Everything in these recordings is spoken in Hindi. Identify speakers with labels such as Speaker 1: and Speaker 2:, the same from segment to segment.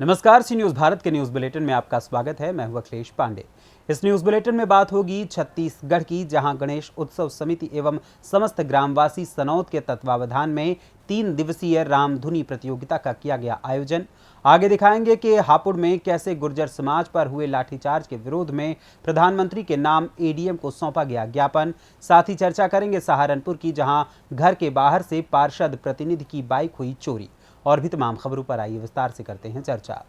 Speaker 1: नमस्कार, सी न्यूज़ भारत के न्यूज़ बुलेटिन में आपका स्वागत है। मैं हूं अखिलेश पांडे। इस न्यूज़ बुलेटिन में बात होगी छत्तीसगढ़ की, जहां गणेश उत्सव समिति एवं समस्त ग्रामवासी सनौत के तत्वावधान में 3 दिवसीय रामधुनी प्रतियोगिता का किया गया आयोजन। आगे दिखाएंगे कि हापुड़ में कैसे गुर्जर समाज पर हुए लाठीचार्ज के विरोध में प्रधानमंत्री के नाम एडीएम को सौंपा गया ज्ञापन। साथ ही चर्चा करेंगे सहारनपुर की, जहां घर के बाहर से पार्षद प्रतिनिधि की बाइक हुई चोरी। और भी तमाम खबरों पर आइए विस्तार से करते हैं चर्चा।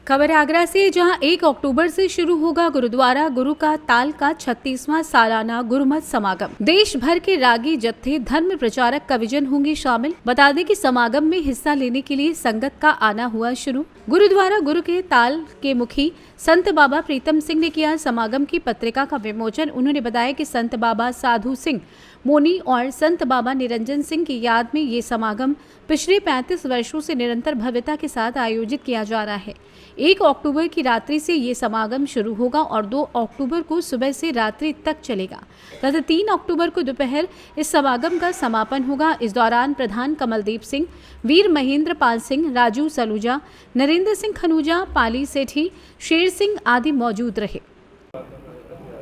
Speaker 2: खबर आगरा से, जहां 1 अक्टूबर से शुरू होगा गुरुद्वारा गुरु का ताल का 36वां सालाना गुरुमत समागम। देश भर के रागी जत्थे, धर्म प्रचारक, कविजन होंगे शामिल। बता दें कि समागम में हिस्सा लेने के लिए संगत का आना हुआ शुरू। गुरुद्वारा गुरु के ताल के मुखी संत बाबा प्रीतम सिंह ने किया समागम की पत्रिका का विमोचन। उन्होंने बताया कि संत बाबा साधु सिंह मोनी और संत बाबा निरंजन सिंह की याद में ये समागम पिछले 35 वर्षों से निरंतर भव्यता के साथ आयोजित किया जा रहा है। 1 अक्टूबर की रात्रि से ये समागम शुरू होगा और 2 अक्टूबर को सुबह से रात्रि तक चलेगा तथा 3 अक्टूबर को दोपहर इस समागम का समापन होगा। इस दौरान प्रधान कमलदीप सिंह, वीर महेंद्र पाल सिंह, राजू सलूजा, नरेंद्र सिंह खनूजा, पाली सेठी, शेर सिंह आदि मौजूद रहे।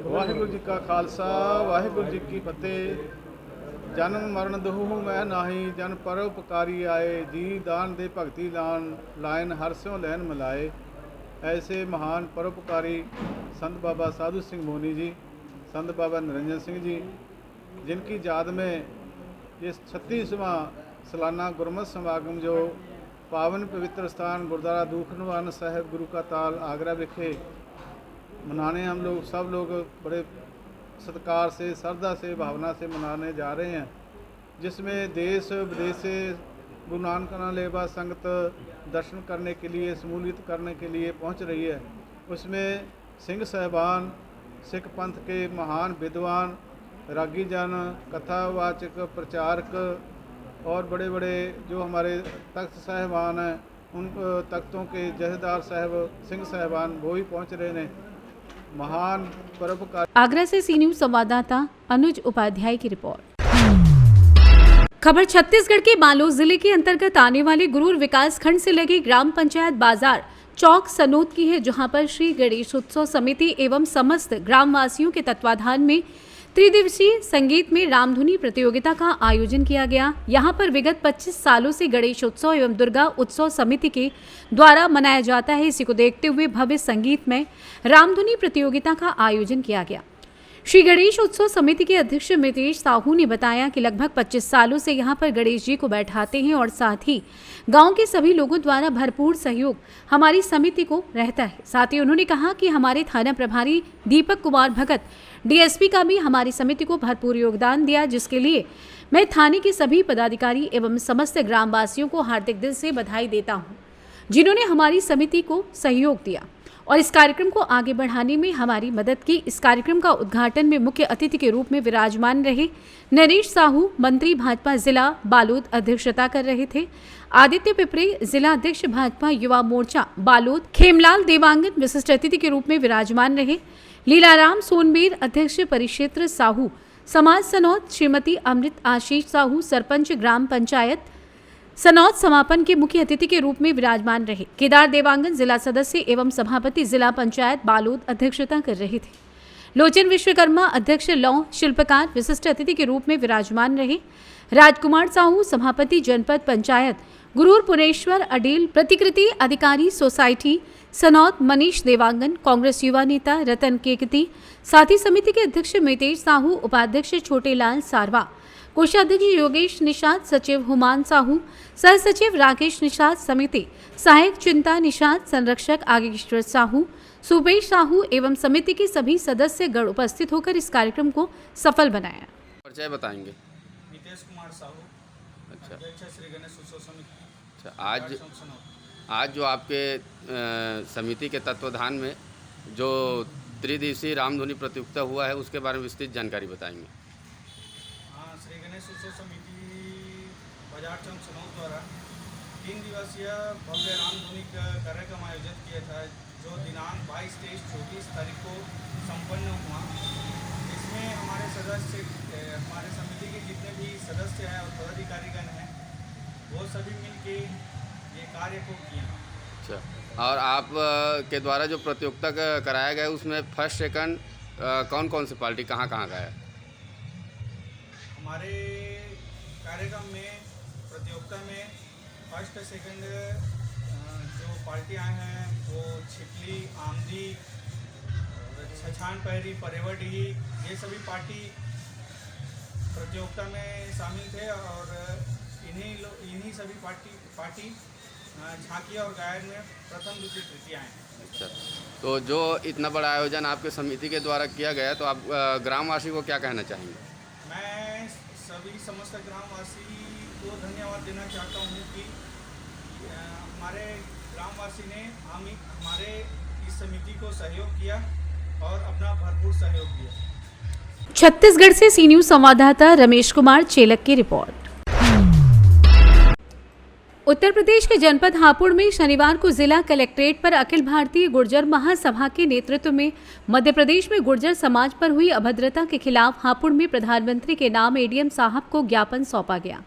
Speaker 3: वाहिगुरु जी का खालसा, वाहिगुरु जी की फतेह। जन्म मरण दोहु मैं नाही, जन परोपकारी आए। जी दान दे भगति लाइन, हर स्यों लहन मिलाए। ऐसे महान परोपकारी संत बाबा साधु सिंह मोनी जी, संत बाबा निरंजन सिंह जी, जिनकी याद में ये 36वां सालाना गुरमत समागम जो पावन पवित्र स्थान गुरुद्वारा दूखनिवारण साहिब गुरु का ताल आगरा विखे मनाने हम लोग सब लोग बड़े सत्कार से, श्रद्धा से, भावना से मनाने जा रहे हैं, जिसमें देश विदेश से गुरु नानक लेवा संगत दर्शन करने के लिए, शमूलियत करने के लिए पहुंच रही है। उसमें सिंह साहिबान, सिख पंथ के महान विद्वान, रागी जन, कथावाचक, प्रचारक और बड़े बड़े जो हमारे तख्त साहिबान हैं, उन तख्तों के जथेदार साहब, सिंह साहिबान, वो भी पहुँच रहे हैं। महान परोपकार।
Speaker 2: आगरा से सी न्यूज़ संवाददाता अनुज उपाध्याय की रिपोर्ट। खबर छत्तीसगढ़ के बालोद जिले के अंतर्गत आने वाले गुरूर विकास खंड से लगे ग्राम पंचायत बाजार चौक सनौत की है, जहां पर श्री गणेश उत्सव समिति एवं समस्त ग्रामवासियों के तत्वाधान में त्रिदिवसीय संगीत में रामधुनी प्रतियोगिता का आयोजन किया गया। यहां पर विगत 25 सालों से गणेश उत्सव एवं दुर्गा उत्सव समिति के द्वारा मनाया जाता है। इसी को देखते हुए भव्य संगीत में रामधुनी प्रतियोगिता का आयोजन किया गया। श्री गणेश उत्सव समिति के अध्यक्ष मितेश साहू ने बताया कि लगभग 25 सालों से यहां पर गणेश जी को बैठाते हैं और साथ ही गांव के सभी लोगों द्वारा भरपूर सहयोग हमारी समिति को रहता है। साथ ही उन्होंने कहा कि हमारे थाना प्रभारी दीपक कुमार भगत, डीएसपी का भी हमारी समिति को भरपूर योगदान दिया, जिसके लिए मैं थाने के सभी पदाधिकारी एवं समस्त ग्रामवासियों को हार्दिक दिल से बधाई देता हूं, जिन्होंने हमारी समिति को सहयोग दिया और इस कार्यक्रम को आगे बढ़ाने में हमारी मदद की। इस कार्यक्रम का उद्घाटन में मुख्य अतिथि के रूप में विराजमान रहे नरेश साहू, मंत्री भाजपा जिला बालोद अध्यक्षता कर रहे थे। आदित्य पिपरे, जिला अध्यक्ष भाजपा युवा मोर्चा बालोद, खेमलाल देवांगन विशिष्ट अतिथि के रूप में विराजमान रहे। लीलाराम सोनबीर, अध्यक्ष परिक्षेत्र साहू समाज सनौत, श्रीमती अमृत आशीष साहू, सरपंच ग्राम पंचायत सनौत, समापन के मुख्य अतिथि के रूप में विराजमान रहे। केदार देवांगन, जिला सदस्य एवं सभापति जिला पंचायत बालोद अध्यक्षता कर रहे थे। लोचन विश्वकर्मा, अध्यक्ष लौ शिल्पकार, विशिष्ट अतिथि के रूप में विराजमान रहे। राजकुमार साहू, सभापति जनपद पंचायत गुरूर पुनेश्वर अडील, प्रतिकृति अधिकारी सोसाइटी सनौत मनीष देवांगन, कांग्रेस युवा नेता रतन केकती, साथी समिति के अध्यक्ष मितेश साहू, उपाध्यक्ष छोटेलाल सारवा, कोषाध्यक्ष योगेश निषाद, सचिव हुमान साहू, सह सचिव राकेश निषाद, समिति सहायक चिंता निषाद, संरक्षक आगेश्वर साहू, सुबेश साहू एवं समिति के सभी सदस्य गण उपस्थित होकर इस कार्यक्रम को सफल बनाया।
Speaker 4: परिचय बताएंगे।
Speaker 5: नितेश कुमार साहू,
Speaker 4: अच्छा
Speaker 5: अध्यक्ष श्री गणेश उत्सव समिति।
Speaker 4: अच्छा, आज जो आपके समिति के तत्वाधान में जो त्रिदिवसीय रामधुनी प्रतियोगिता हुआ है, उसके बारे में विस्तृत जानकारी बताएंगे।
Speaker 5: हाँ, श्री गणेश उत्सव समिति बाजार चौक सनौत द्वारा 3 दिवसीय भव्य रामधुनी कार्यक्रम आयोजित किया था, जो दिनांक 22, 23, 24 तारीख को संपन्न हुआ। इसमें हमारे सदस्य, हमारे समिति के जितने भी सदस्य हैं और पदाधिकारीगण हैं, वो सभी मिल के ये कार्य को किया।
Speaker 4: अच्छा, और आप के द्वारा जो प्रतियोगिता कराया गया उसमें फर्स्ट सेकंड कौन कौन सी पार्टी कहाँ कहाँ गया?
Speaker 5: हमारे कार्यक्रम में प्रतियोगिता में फर्स्ट सेकंड जो पार्टी आए हैं वो छिपली, आमदी, छछान पहरी, परेवडी, ये सभी पार्टी प्रतियोगिता में शामिल थे और इन्हीं सभी पार्टी झांकिया और गायन में प्रथम द्वितीय तृतीय आए हैं।
Speaker 4: अच्छा, तो जो इतना बड़ा आयोजन आपके समिति के द्वारा किया गया तो आप ग्रामवासी को क्या कहना चाहेंगे?
Speaker 5: मैं सभी समस्त ग्रामवासी को धन्यवाद देना चाहता हूँ कि हमारे ग्रामवासी ने हमारे इस समिति को सहयोग किया और अपना भरपूर सहयोग दिया।
Speaker 2: छत्तीसगढ़ से सी न्यूज संवाददाता रमेश कुमार चेलक की रिपोर्ट। उत्तर प्रदेश के जनपद हापुड़ में शनिवार को जिला कलेक्ट्रेट पर अखिल भारतीय गुर्जर महासभा के नेतृत्व में मध्य प्रदेश में गुर्जर समाज पर हुई अभद्रता के खिलाफ हापुड़ में प्रधानमंत्री के नाम एडीएम साहब को ज्ञापन सौंपा गया,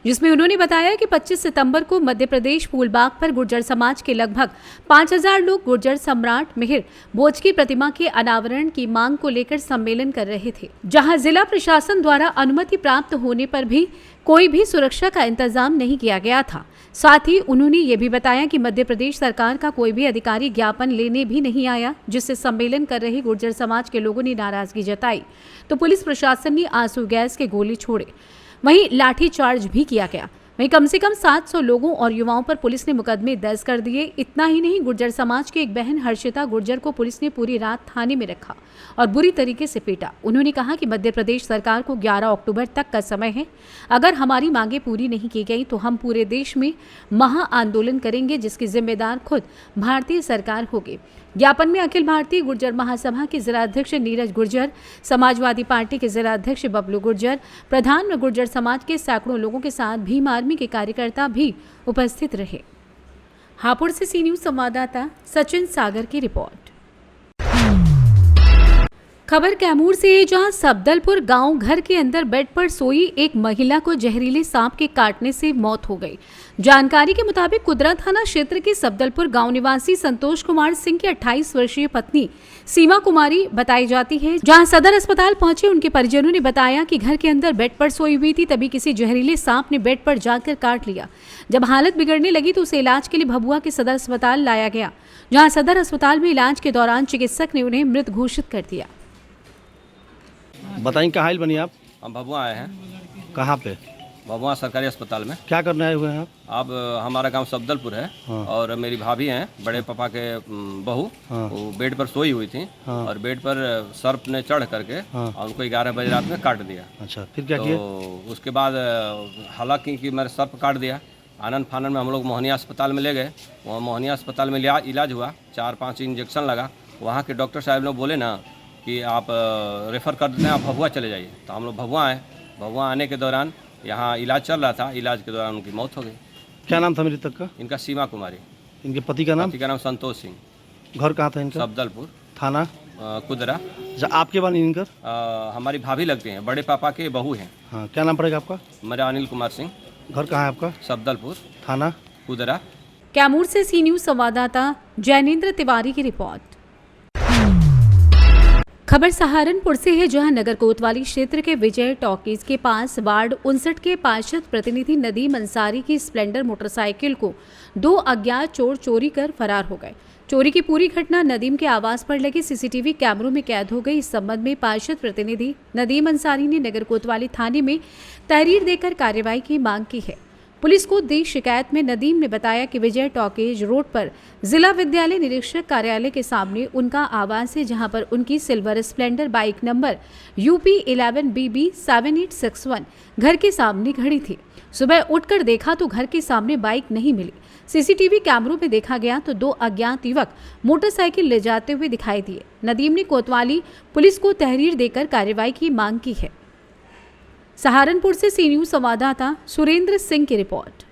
Speaker 2: जिसमें उन्होंने बताया कि 25 सितंबर को मध्य प्रदेश फूलबाग पर गुर्जर समाज के लगभग 5000 लोग गुर्जर सम्राट मिहिर भोज की प्रतिमा के अनावरण की मांग को लेकर सम्मेलन कर रहे थे, जहां जिला प्रशासन द्वारा अनुमति प्राप्त होने पर भी कोई भी सुरक्षा का इंतजाम नहीं किया गया था। साथ ही उन्होंने ये भी बताया कि मध्य प्रदेश सरकार का कोई भी अधिकारी ज्ञापन लेने भी नहीं आया, जिससे सम्मेलन कर रहे गुर्जर समाज के लोगों ने नाराजगी जताई तो पुलिस प्रशासन ने आंसू गैस के गोले छोड़े, वहीं लाठीचार्ज भी किया गया। वहीं कम से कम 700 लोगों और युवाओं पर पुलिस ने मुकदमे दर्ज कर दिए। इतना ही नहीं, गुर्जर समाज की एक बहन हर्षिता गुर्जर को पुलिस ने पूरी रात थाने में रखा और बुरी तरीके से पीटा। उन्होंने कहा कि मध्य प्रदेश सरकार को 11 अक्टूबर तक का समय है, अगर हमारी मांगे पूरी नहीं की गई तो हम पूरे देश में महा आंदोलन करेंगे, जिसकी जिम्मेदार खुद भारतीय सरकार होगी। ज्ञापन में अखिल भारतीय गुर्जर महासभा के जिलाध्यक्ष नीरज गुर्जर, समाजवादी पार्टी के जिलाध्यक्ष बबलू गुर्जर, प्रधान गुर्जर समाज के सैकड़ों लोगों के साथ भीम आर्मी के कार्यकर्ता भी उपस्थित रहे। हापुड़ से सी न्यूज संवाददाता सचिन सागर की रिपोर्ट। खबर कैमूर से है, जहां सबदलपुर गांव घर के अंदर बेड पर सोई एक महिला को जहरीले सांप के काटने से मौत हो गई। जानकारी के मुताबिक कुदरा थाना क्षेत्र के सबदलपुर गांव निवासी संतोष कुमार सिंह की 28 वर्षीय पत्नी सीमा कुमारी बताई जाती है। जहां सदर अस्पताल पहुंचे उनके परिजनों ने बताया कि घर के अंदर बेड पर सोई हुई थी, तभी किसी जहरीले सांप ने बेड पर जाकर काट लिया। जब हालत बिगड़ने लगी तो उसे इलाज के लिए भभुआ के सदर अस्पताल लाया गया, जहाँ सदर अस्पताल में इलाज के दौरान चिकित्सक ने उन्हें मृत घोषित कर दिया।
Speaker 6: बताइए कहाँ बनी आप?
Speaker 7: हम भभुआ आए हैं।
Speaker 6: कहाँ पे?
Speaker 7: भभुआ सरकारी अस्पताल में।
Speaker 6: क्या करने आए हुए हैं आप?
Speaker 7: अब हमारा गांव सबदलपुर है।
Speaker 6: हाँ।
Speaker 7: और मेरी भाभी हैं, बड़े पापा के बहू।
Speaker 6: हाँ।
Speaker 7: वो बेड पर सोई हुई थी।
Speaker 6: हाँ।
Speaker 7: और बेड पर सर्प ने चढ़ करके
Speaker 6: हाँ।
Speaker 7: और उनको 11 बजे रात में काट दिया।
Speaker 6: अच्छा, फिर क्या
Speaker 7: तो
Speaker 6: किया?
Speaker 7: उसके बाद हालांकि कि मेरे सर्प काट दिया, आनंद फानन में हम लोग मोहनिया अस्पताल में ले गए। वहाँ मोहनिया अस्पताल में इलाज हुआ, 4-5 इंजेक्शन लगा। वहाँ के डॉक्टर साहब ने बोले ना कि आप रेफ़र कर देते हैं, आप भभुआ चले जाइए। तो हम लोग भभुआ आए। भभुआ आने के दौरान यहाँ इलाज चल रहा था, इलाज के दौरान उनकी मौत हो गई।
Speaker 6: क्या नाम था मृतक का?
Speaker 7: इनका सीमा कुमारी।
Speaker 6: इनके पति का नाम?
Speaker 7: पति का नाम संतोष सिंह।
Speaker 6: घर कहाँ था इनका?
Speaker 7: सबदलपुर
Speaker 6: थाना?
Speaker 7: कुदरा।
Speaker 6: आपके बानी इनकर?
Speaker 7: हमारी भाभी लगते हैं, बड़े पापा के बहू हैं।
Speaker 6: हाँ, क्या नाम पड़ेगा आपका?
Speaker 7: मेरा अनिल कुमार सिंह।
Speaker 6: घर कहाँ है आपका?
Speaker 7: सबदलपुर।
Speaker 6: थाना?
Speaker 7: कुदरा।
Speaker 2: कैमूर से सी न्यूज संवाददाता जैनेन्द्र तिवारी की रिपोर्ट। खबर सहारनपुर से है, जहां नगर कोतवाली क्षेत्र के विजय टॉकीज के पास वार्ड 59 के पार्षद प्रतिनिधि नदीम अंसारी की स्प्लेंडर मोटरसाइकिल को 2 अज्ञात चोर चोरी कर फरार हो गए। चोरी की पूरी घटना नदीम के आवास पर लगे सीसीटीवी कैमरों में कैद हो गई। इस संबंध में पार्षद प्रतिनिधि नदीम अंसारी ने नगर कोतवाली थाने में तहरीर देकर कार्रवाई की मांग की है। पुलिस को दी शिकायत में नदीम ने बताया कि विजय टॉकीज रोड पर जिला विद्यालय निरीक्षक कार्यालय के सामने उनका आवास है, जहां पर उनकी silver Splendor bike number UP 11BB 7861 घर के सामने खड़ी थी। सुबह उठकर देखा तो घर के सामने बाइक नहीं मिली। सीसीटीवी कैमरों में देखा गया तो 2 अज्ञात युवक मोटरसाइकिल ले जाते हुए दिखाई दिए। नदीम ने कोतवाली पुलिस को तहरीर देकर कार्रवाई की मांग की है। सहारनपुर से सी न्यूज संवाददाता सुरेंद्र सिंह की रिपोर्ट।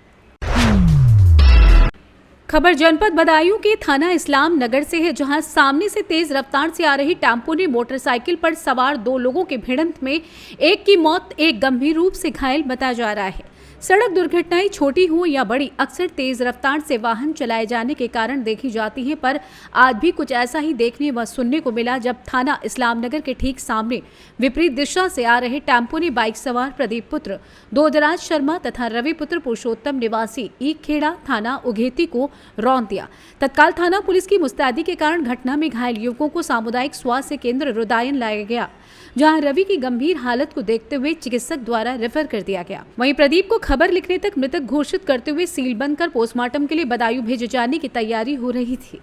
Speaker 2: खबर जनपद बदायूं के थाना इस्लाम नगर से है, जहां सामने से तेज रफ्तार से आ रही टेम्पो ने मोटरसाइकिल पर सवार 2 लोगों के भिड़ंत में एक की मौत, एक गंभीर रूप से घायल बताया जा रहा है। सड़क दुर्घटनाएं छोटी हो या बड़ी अक्सर तेज रफ्तार से वाहन चलाए जाने के कारण देखी जाती हैं, पर आज भी कुछ ऐसा ही देखने व सुनने को मिला जब थाना इस्लामनगर के ठीक सामने विपरीत दिशा से आ रहे टेम्पो ने बाइक सवार प्रदीप पुत्र दोदराज शर्मा तथा रवि पुत्र पुरुषोत्तम निवासी ईखेड़ा थाना उघेती को रौंद दिया। तत्काल थाना पुलिस की मुस्तैदी के कारण घटना में घायल युवकों को सामुदायिक स्वास्थ्य केंद्र रुदायन लाया गया, जहां रवि की गंभीर हालत को देखते हुए चिकित्सक द्वारा रेफर कर दिया गया। वहीं प्रदीप को खबर लिखने तक मृतक घोषित करते हुए सील बंद कर पोस्टमार्टम के लिए बदायूं भेजे जाने की तैयारी हो रही थी।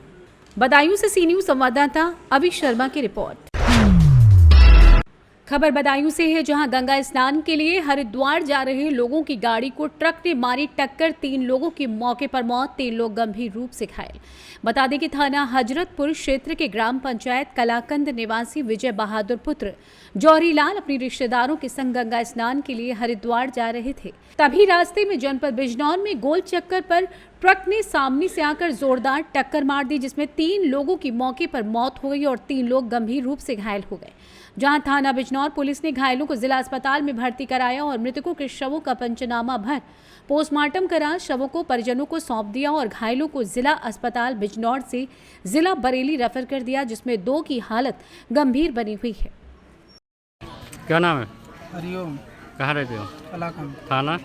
Speaker 2: बदायूं से सी न्यूज संवाददाता अभी शर्मा की रिपोर्ट। खबर बदायूं से है, जहां गंगा स्नान के लिए हरिद्वार जा रहे लोगों की गाड़ी को ट्रक ने मारी टक्कर। 3 लोगों की मौके पर मौत, 3 लोग गंभीर रूप से घायल। बता दें कि थाना हजरतपुर क्षेत्र के ग्राम पंचायत कलाकंद निवासी विजय बहादुर पुत्र जौहरीलाल अपने रिश्तेदारों के संग गंगा स्नान के लिए हरिद्वार जा रहे थे। तभी रास्ते में जनपद बिजनौर में गोल चक्कर पर ट्रक ने सामने से आकर जोरदार टक्कर मार दी, जिसमें 3 लोगों की मौके पर मौत हो गई और 3 लोग गंभीर रूप से घायल हो गए। जहां थाना बिजनौर पुलिस ने घायलों को जिला अस्पताल में भर्ती कराया और मृतकों के शवों का पंचनामा भर पोस्टमार्टम करा शवों को परिजनों को सौंप दिया और घायलों को जिला अस्पताल बिजनौर से जिला बरेली रेफर कर दिया, जिसमें 2 की हालत गंभीर बनी हुई है।
Speaker 8: क्या नाम है?
Speaker 9: हरिओम।
Speaker 8: कहाँ रहते हो?
Speaker 9: कलाकंद।
Speaker 8: थाना?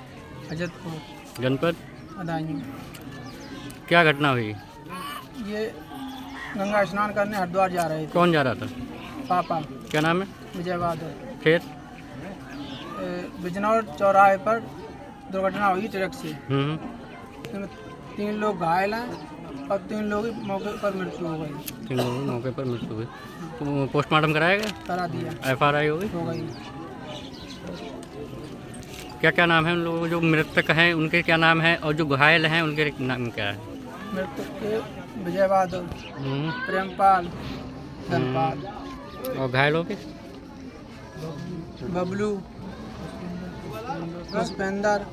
Speaker 9: हजरतपुर।
Speaker 8: जनपद?
Speaker 9: बदायूं।
Speaker 8: क्या घटना हुई?
Speaker 9: ये गंगा स्नान करने हरिद्वार जा रहे थे।
Speaker 8: कौन जा रहा था?
Speaker 9: पापा।
Speaker 8: क्या नाम है?
Speaker 9: विजय बहादुर।
Speaker 8: फिर?
Speaker 9: बिजनौर चौराहे पर दुर्घटना हुई ट्रक से। इसमें 3 लोग घायल हैं और 3 लोगों की मौके पर मृत्यु हो गई।
Speaker 8: 3 लोगों की मौके पर मृत्यु हुई। तो पोस्टमार्टम कराया गया?
Speaker 9: करा दिया।
Speaker 8: FRI हो गई?
Speaker 9: हो गई।
Speaker 8: क्या क्या नाम है उन लोगों जो मृतक हैं, उनके क्या नाम है, और जो घायल हैं उनके नाम क्या है?
Speaker 9: मृतक के विजय बहादुर, प्रेमपाल, धनपाल।
Speaker 8: और घायलों के?
Speaker 9: बबलू, पुष्पेंदर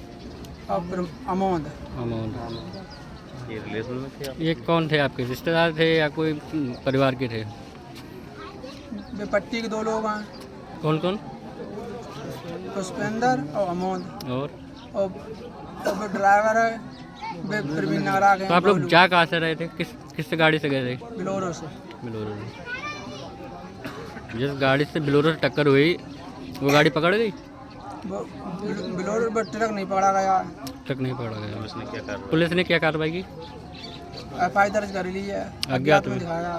Speaker 9: और अमोद।
Speaker 8: ये कौन थे? आपके रिश्तेदार थे या कोई परिवार के थे?
Speaker 9: बेपट्टी के 2 लोग हैं।
Speaker 8: कौन कौन?
Speaker 9: पुष्पेंदर और अमोद।
Speaker 8: और
Speaker 9: ड्राइवर है प्रवीण नागरा के।
Speaker 8: तो आप लोग जा कहाँ से रहे थे? किस गाड़ी से गए थे?
Speaker 9: बिलोरो से।
Speaker 8: बिलोरो से। जिस गाड़ी से बिलोरो से टक्कर हुई वो गाड़ी पकड़ गई?
Speaker 9: बिलोरो पर ट्रक नहीं पकड़ा गया।
Speaker 8: ट्रक नहीं पकड़ा गया। पुलिस ने क्या कार्रवाई की?
Speaker 9: FI दर्ज कर ली है।
Speaker 8: अज्ञात में
Speaker 9: दिखाया।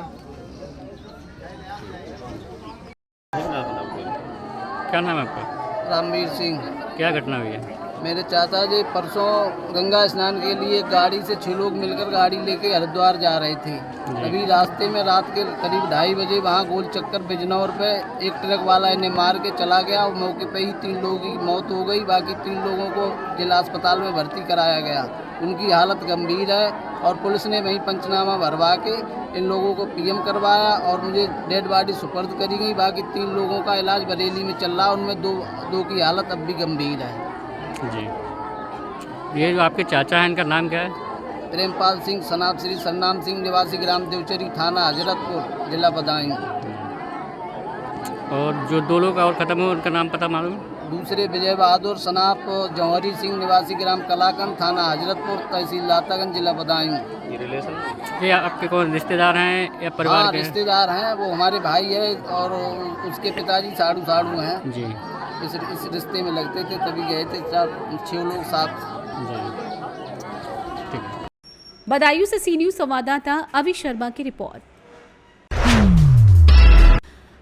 Speaker 8: क्या नाम है आपका?
Speaker 10: रामवीर सिंह।
Speaker 8: क्या घटना हुई है?
Speaker 10: मेरे चाचा जी परसों गंगा स्नान के लिए गाड़ी से 6 लोग मिलकर गाड़ी लेके हरिद्वार जा रहे थे। अभी रास्ते में रात के करीब 2:30 बजे वहाँ गोल चक्कर बिजनौर पे एक ट्रक वाला इन्हें मार के चला गया और मौके पे ही 3 लोगों की मौत हो गई। बाकी 3 लोगों को जिला अस्पताल में भर्ती कराया गया। उनकी हालत गंभीर है और पुलिस ने वहीं पंचनामा भरवा के इन लोगों को PM करवाया और मुझे डेड बॉडी सुपर्द करी गई। बाकी 3 लोगों का इलाज बरेली में चल रहा, उनमें दो की हालत अब भी गंभीर है।
Speaker 8: जी, ये जो आपके चाचा हैं इनका नाम क्या है?
Speaker 10: प्रेमपाल सिंह, सनाब श्री सरनाम सिंह, निवासी ग्राम देवचरी, थाना हजरतपुर, जिला बदायूं।
Speaker 8: और जो 2 लोग और ख़त्म हुए उनका नाम पता मालूम?
Speaker 10: दूसरे विजय बहादुर सनाप जौहरी सिंह, निवासी ग्राम कलाकंद, थाना हजरतपुर, तहसील लातागंज, जिला बदायूं।
Speaker 8: ये आपके कौन रिश्तेदार हैं या परिवार
Speaker 10: हाँ,
Speaker 8: के?
Speaker 10: रिश्तेदार हैं। वो हमारे भाई है और उसके पिताजी साड़ू हैं
Speaker 8: जी।
Speaker 10: इस रिश्ते में लगते थे, तभी गए थे 4-6 लोग साथ।
Speaker 8: जी, ठीक है।
Speaker 2: बदायूं से सी न्यूज संवाददाता अभी शर्मा की रिपोर्ट।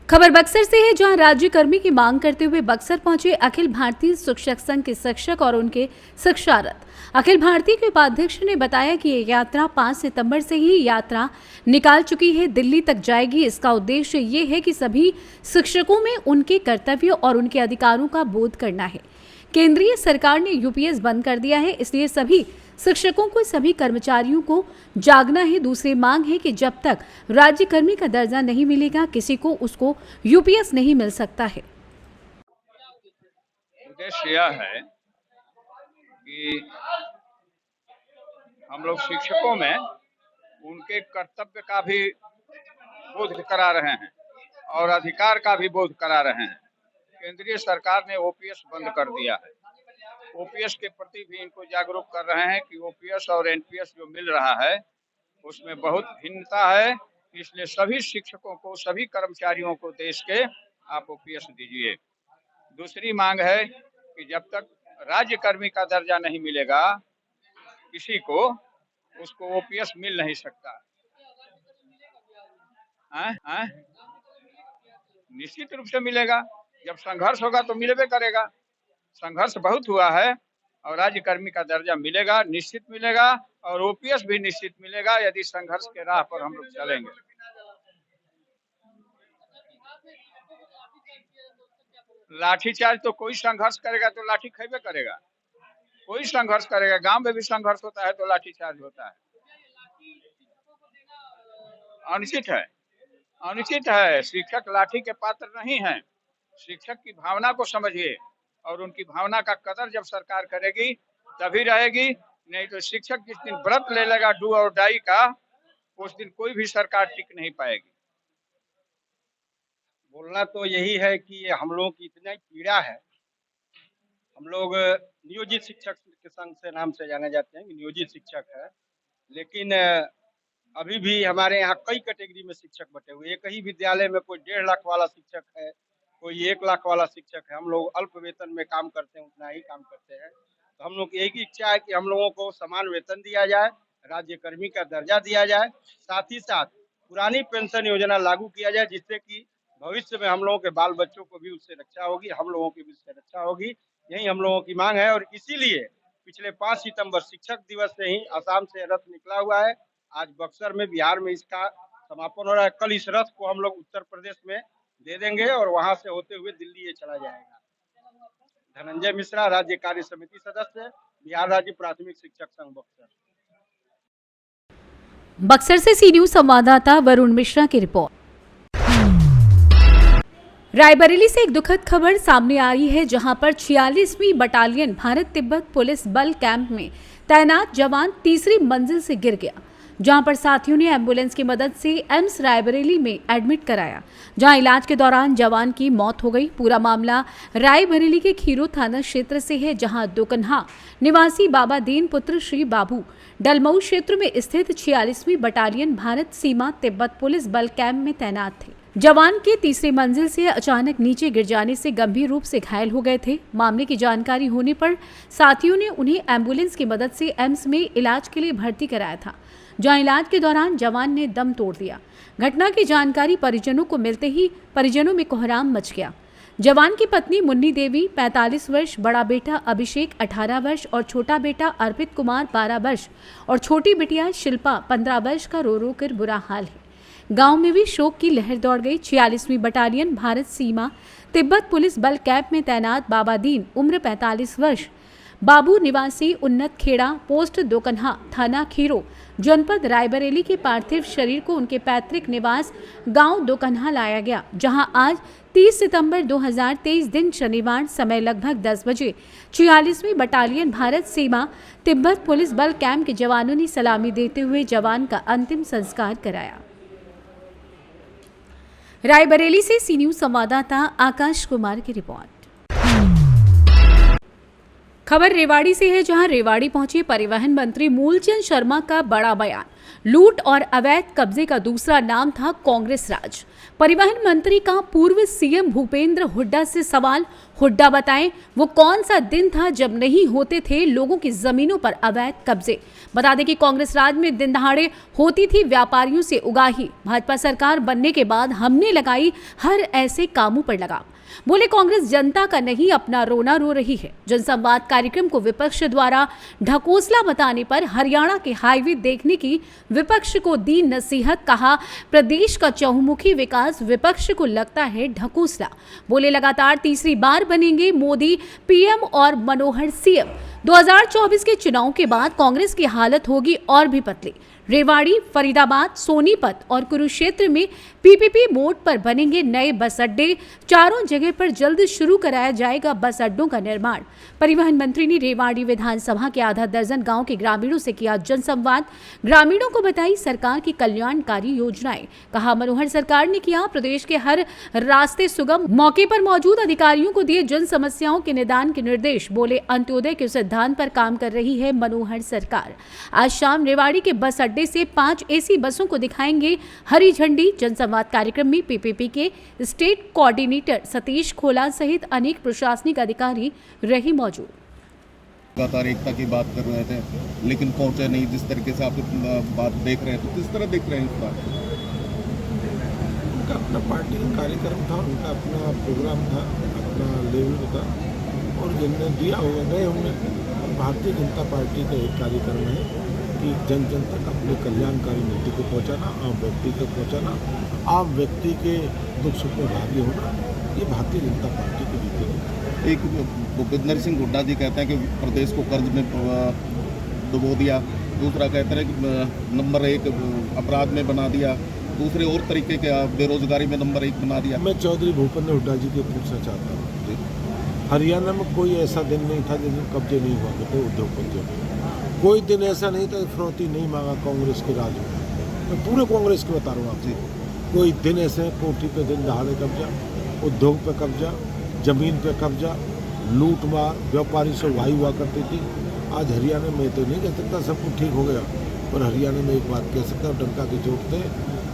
Speaker 2: खबर बक्सर से है, जहां राज्य कर्मी की मांग करते हुए बक्सर पहुंचे अखिल भारतीय शिक्षक संघ के शिक्षक और उनके शिक्षारत। अखिल भारतीय के उपाध्यक्ष ने बताया कि ये यात्रा 5 सितंबर से ही यात्रा निकाल चुकी है, दिल्ली तक जाएगी। इसका उद्देश्य ये है कि सभी शिक्षकों में उनके कर्तव्य और उनके अधिकारों का बोध करना है। केंद्रीय सरकार ने UPS बंद कर दिया है, इसलिए सभी शिक्षकों को, सभी कर्मचारियों को जागना है। दूसरी मांग है कि जब तक राज्य कर्मी का दर्जा नहीं मिलेगा, किसी को उसको UPS नहीं मिल सकता है।
Speaker 11: उद्देश्य यह है कि हम लोग शिक्षकों में उनके कर्तव्य का भी बोध करा रहे हैं और अधिकार का भी बोध करा रहे हैं। केंद्रीय सरकार ने OPS बंद कर दिया है। ओपीएस के प्रति भी इनको जागरूक कर रहे हैं कि ओपीएस और एनपीएस जो मिल रहा है उसमें बहुत भिन्नता है। इसलिए सभी शिक्षकों को, सभी कर्मचारियों को देश के आप ओपीएस दीजिए। दूसरी मांग है कि जब तक राज्य कर्मी का दर्जा नहीं मिलेगा किसी को, उसको ओपीएस मिल नहीं सकता। निश्चित रूप से मिलेगा, जब संघर्ष होगा तो मिलबे करेगा। संघर्ष बहुत हुआ है और राज्य कर्मी का दर्जा मिलेगा, निश्चित मिलेगा, और ओपीएस भी निश्चित मिलेगा यदि संघर्ष के राह पर हम लोग चलेंगे। लाठीचार्ज तो कोई संघर्ष करेगा तो लाठी खेबे करेगा, कोई संघर्ष करेगा। गांव में भी संघर्ष होता है तो लाठीचार्ज होता है। अनुचित है, अनुचित है। शिक्षक लाठी के पात्र नहीं है। शिक्षक की भावना को समझिए, और उनकी भावना का कदर जब सरकार करेगी तभी रहेगी। नहीं तो शिक्षक जिस दिन व्रत ले लेगा डू और डाई का, उस दिन कोई भी सरकार टिक नहीं पाएगी।
Speaker 12: बोलना तो यही है कि हम लोगों की इतना पीड़ा है। हम लोग नियोजित शिक्षक के संघ से नाम से जाने जाते हैं, नियोजित शिक्षक है, लेकिन अभी भी हमारे यहाँ कई कैटेगरी में शिक्षक बटे हुए। एक ही विद्यालय में कोई 1.5 लाख वाला शिक्षक है, कोई 1 लाख वाला शिक्षक है। हम लोग अल्प वेतन में काम करते हैं, उतना ही काम करते हैं। तो हम लोग की एक ही इच्छा है कि हम लोगों को समान वेतन दिया जाए, राज्य कर्मी का दर्जा दिया जाए, साथ ही साथ पुरानी पेंशन योजना लागू किया जाए, जिससे कि भविष्य में हम लोगों के बाल बच्चों को भी उससे रक्षा होगी, हम लोगों की भी उससे रक्षा होगी। यही हम लोगों की मांग है, और इसीलिए पिछले 5 सितंबर शिक्षक दिवस से ही असम से रथ निकला हुआ है। आज बक्सर में, बिहार में इसका समापन हो रहा है। कल इस रथ को हम लोग उत्तर प्रदेश में दे देंगे और वहां से होते हुए दिल्ली ये चला जाएगा। धनंजय मिश्रा, राज्य कार्य समिति सदस्य, बिहार राज्य प्राथमिक शिक्षक संघ बक्सर।
Speaker 2: बक्सर से सी न्यूज संवाददाता वरुण मिश्रा की रिपोर्ट। रायबरेली से एक दुखद खबर सामने आई है, जहां पर 46वीं बटालियन भारत तिब्बत पुलिस बल कैंप में तैनात जवान तीसरी मंजिल से गिर गया, जहां पर साथियों ने एम्बुलेंस की मदद से एम्स रायबरेली में एडमिट कराया, जहां इलाज के दौरान जवान की मौत हो गई। पूरा मामला रायबरेली के खीरो थाना क्षेत्र से है, जहां दोकन्हा निवासी बाबा दीन पुत्र श्री बाबू डलमऊ क्षेत्र में स्थित 46वीं बटालियन भारत सीमा तिब्बत पुलिस बल कैंप में तैनात थे। जवान के तीसरी मंजिल से अचानक नीचे गिर जाने से गंभीर रूप से घायल हो गए थे। मामले की जानकारी होने पर साथियों ने उन्हें एम्बुलेंस की मदद से एम्स में इलाज के लिए भर्ती कराया था, जहां इलाज के दौरान जवान ने दम तोड़ दिया। घटना की जानकारी परिजनों को मिलते ही परिजनों में कोहराम मच गया। जवान की पत्नी मुन्नी देवी 45 वर्ष, बड़ा बेटा अभिषेक 18 वर्ष और छोटा बेटा अर्पित कुमार 12 वर्ष और छोटी बिटिया शिल्पा 15 वर्ष का रो रो कर बुरा हाल है। गांव में भी शोक की लहर दौड़ गई। 46वीं बटालियन भारत सीमा तिब्बत पुलिस बल कैंप में तैनात बाबा दीन, उम्र 45 वर्ष, बाबू निवासी उन्नत खेड़ा, पोस्ट दोकन्हा, थाना खीरो, जनपद रायबरेली के पार्थिव शरीर को उनके पैतृक निवास गांव दोकन्हा लाया गया, जहां आज 30 सितंबर 2023 दिन शनिवार समय लगभग 10 बजे 46वीं बटालियन भारत सीमा तिब्बत पुलिस बल कैंप के जवानों ने सलामी देते हुए जवान का अंतिम संस्कार कराया। रायबरेली से सी न्यूज संवाददाता आकाश कुमार की रिपोर्ट। खबर रेवाड़ी से है, जहां रेवाड़ी पहुंचे परिवहन मंत्री मूलचंद शर्मा का बड़ा बयान। लूट और अवैध कब्जे का दूसरा नाम था कांग्रेस राज। परिवहन मंत्री का पूर्व सीएम भूपेंद्र हुड्डा से सवाल, हुड्डा बताएं वो कौन सा दिन था जब नहीं होते थे लोगों की जमीनों पर अवैध कब्जे। बता दें कि कांग्रेस राज में दिन दहाड़े होती थी व्यापारियों से उगाही। भाजपा सरकार बनने के बाद हमने लगाई हर ऐसे कामों पर लगाम। बोले कांग्रेस जनता का नहीं अपना रोना रो रही है। जनसंवाद कार्यक्रम को विपक्ष द्वारा ढकोसला बताने पर हरियाणा के हाईवे देखने की विपक्ष को दी नसीहत। कहा प्रदेश का चहुमुखी विकास विपक्ष को लगता है ढकोसला। बोले लगातार तीसरी बार बनेंगे मोदी पीएम और मनोहर सीएम। 2024 के चुनाव के बाद कांग्रेस की हालत होगी और भी पतली। रेवाड़ी, फरीदाबाद, सोनीपत और कुरुक्षेत्र में पीपीपी मोड पर बनेंगे नए बस अड्डे। चारों जगह पर जल्द शुरू कराया जाएगा बस अड्डों का निर्माण। परिवहन मंत्री ने रेवाड़ी विधानसभा के आधा दर्जन गांव के ग्रामीणों से किया जनसंवाद। ग्रामीणों को बताई सरकार की कल्याणकारी योजनाएं। कहा, मनोहर सरकार ने किया प्रदेश के हर रास्ते सुगम। मौके पर मौजूद अधिकारियों को दिए जन समस्याओं के निदान के निर्देश। बोले, अंत्योदय के सिद्धांत पर काम कर रही है मनोहर सरकार। आज शाम रेवाड़ी के बस अड्डे से 5 एसी बसों को दिखाएंगे हरी झंडी। जनसंवाद कार्यक्रम में पीपीपी के स्टेट कोऑर्डिनेटर सतीश खोला सहित अनेक प्रशासनिक अधिकारी रहे मौजूद।
Speaker 13: लगातार एकता की बात कर रहे थे, लेकिन पहुंचे नहीं। जिस तरीके से आप बात देख रहे हैं, तो किस तरह देख रहे हैं इस बात?
Speaker 14: उनका अपना पार्टी का कार्यक्रम था, उनका अपना प्रोग्राम था, अपना लेवल था, और जिनने दिया होगा गए होंगे। भारतीय जनता पार्टी का एक कार्यक्रम है कि जन जन तक अपने कल्याणकारी नीति को पहुंचाना, आम व्यक्ति तक पहुंचाना, आम व्यक्ति के दुख सुख में भागी होना, ये भारतीय जनता पार्टी की नीति है।
Speaker 13: एक भूपेंद्र सिंह हुड्डा जी कहते हैं कि प्रदेश को कर्ज में डुबो दिया। दूसरा कहते हैं कि नंबर 1 अपराध में बना दिया। दूसरे और तरीके के बेरोजगारी में नंबर 1 बना दिया।
Speaker 14: मैं चौधरी भूपेंद्र हुड्डा जी को पूछना चाहता हूँ, हरियाणा में कोई ऐसा दिन नहीं था जिस दिन कब्जे नहीं हुआ करते उद्योगपतियों में। कोई दिन ऐसा नहीं था फिरौती नहीं मांगा कांग्रेस के राज में। मैं पूरे कांग्रेस को बता रहा हूँ आपसे, कोई दिन ऐसे कोठी पे दिन दहाड़े कब्जा, उद्योग पे कब्जा, जमीन पे कब्जा, लूट मार, व्यापारी से वाई हुआ करती थी। आज हरियाणा में तो नहीं कह सकता सब कुछ ठीक हो गया, पर हरियाणा में एक बात कह सकता हूँ, डंका की चोट से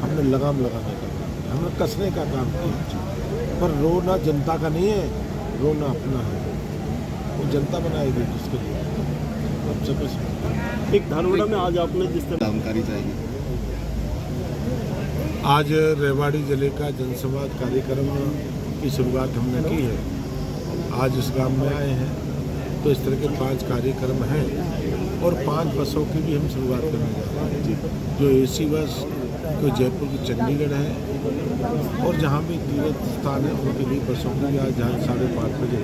Speaker 14: हमने लगाम लगाने का काम किया, हमने कसने का काम किया। पर रोना जनता का नहीं है, रोना अपना है। वो जनता बनाएगी जिसके लिए।
Speaker 6: एक धानोड़ा में आज आपने जिस तरह
Speaker 13: जानकारी चाहिए,
Speaker 14: आज रेवाड़ी जिले का जनसंवाद कार्यक्रम की शुरुआत हमने की है। आज इस गांव में आए हैं, तो इस तरह के 5 कार्यक्रम हैं और 5 बसों की भी हम शुरुआत करने जा रहे हैं। जो एसी बस जो जयपुर की चंडीगढ़ है, और जहाँ भी तीर्थ स्थान है उनके लिए बसों की आज 5:30 बजे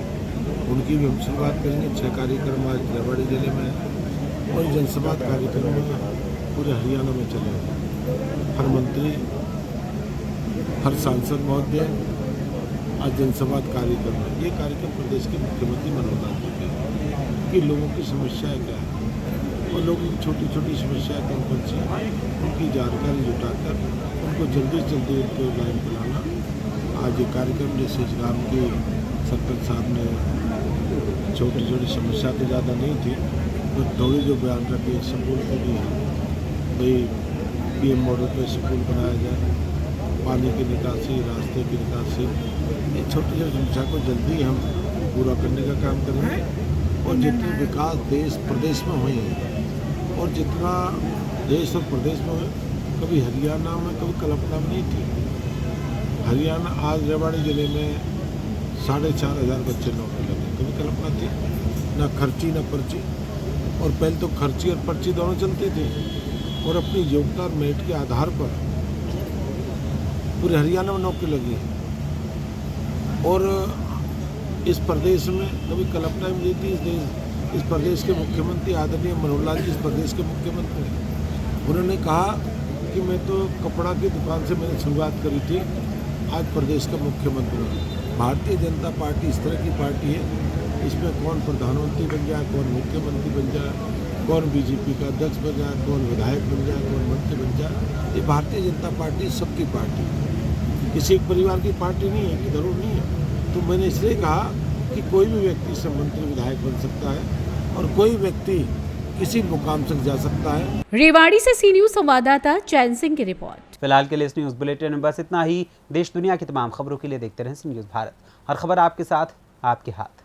Speaker 14: उनकी भी हम शुरुआत करेंगे। 6 कार्यक्रम आज रेवाड़ी जिले में है, और जनसंवाद कार्यक्रम पूरे हरियाणा में चलेगा। हर मंत्री, हर सांसद महोदय आज जनसंवाद कार्यक्रम है। ये कार्यक्रम प्रदेश के मुख्यमंत्री मनोहर लाल जी के कि लोगों की समस्याएं क्या है, और लोगों की छोटी छोटी समस्याएं कौन सी हैं, उनकी जानकारी जुटाकर उनको जल्दी से जल्दी उनको लाइन पर लाना। आज ये कार्यक्रम जैसे इस गाँव के सरपंच साहब ने छोटी छोटी समस्या तो ज़्यादा नहीं थी, तो थोड़ी जो बयान रखे स्कूल के लिए भाई PM मॉडल पे स्कूल बनाया जाए, पानी की निकासी, रास्ते की निकासी, ये छोटी छोटी समस्या को जल्दी हम पूरा करने का काम करेंगे। और जितने विकास देश प्रदेश में हुए हैं, और जितना देश और प्रदेश में हुए, कभी हरियाणा में कभी कल्पना नहीं थी। हरियाणा आज रेवाड़ी जिले में 4,500 बच्चे नौकरी लगे, कभी कल्पना थी? ना खर्ची ना पर्ची। और पहले तो खर्ची और पर्ची दोनों चलती थी, और अपनी योग्यता और मेरिट के आधार पर पूरे हरियाणा में नौकरी लगी है। और इस प्रदेश में कभी कल्पना भी नहीं थी। इस प्रदेश के मुख्यमंत्री आदरणीय मनोहर लाल जी इस प्रदेश के मुख्यमंत्री हैं। उन्होंने कहा कि मैं तो कपड़ा की दुकान से मैंने शुरुआत करी थी, आज प्रदेश का मुख्यमंत्री हूँ। भारतीय जनता पार्टी इस तरह की पार्टी है, इसमें कौन प्रधानमंत्री बन जाए, कौन मुख्यमंत्री बन जाए, कौन बीजेपी का अध्यक्ष बन जाए, कौन विधायक बन जाए, कौन मंत्री बन जाए, ये भारतीय जनता पार्टी सबकी पार्टी है। किसी एक परिवार की पार्टी नहीं है, कि जरूर नहीं है। तो मैंने इसलिए कहा कि कोई भी व्यक्ति से मंत्री विधायक बन सकता है, और कोई व्यक्ति किसी मुकाम तक जा सकता है।
Speaker 2: रेवाड़ी से सी न्यूज संवाददाता चैन सिंह की रिपोर्ट।
Speaker 1: फिलहाल के लिए इस न्यूज बुलेटिन में बस इतना ही। देश दुनिया की तमाम खबरों के लिए देखते रहें सी न्यूज भारत। हर खबर आपके साथ, आपके हाथ।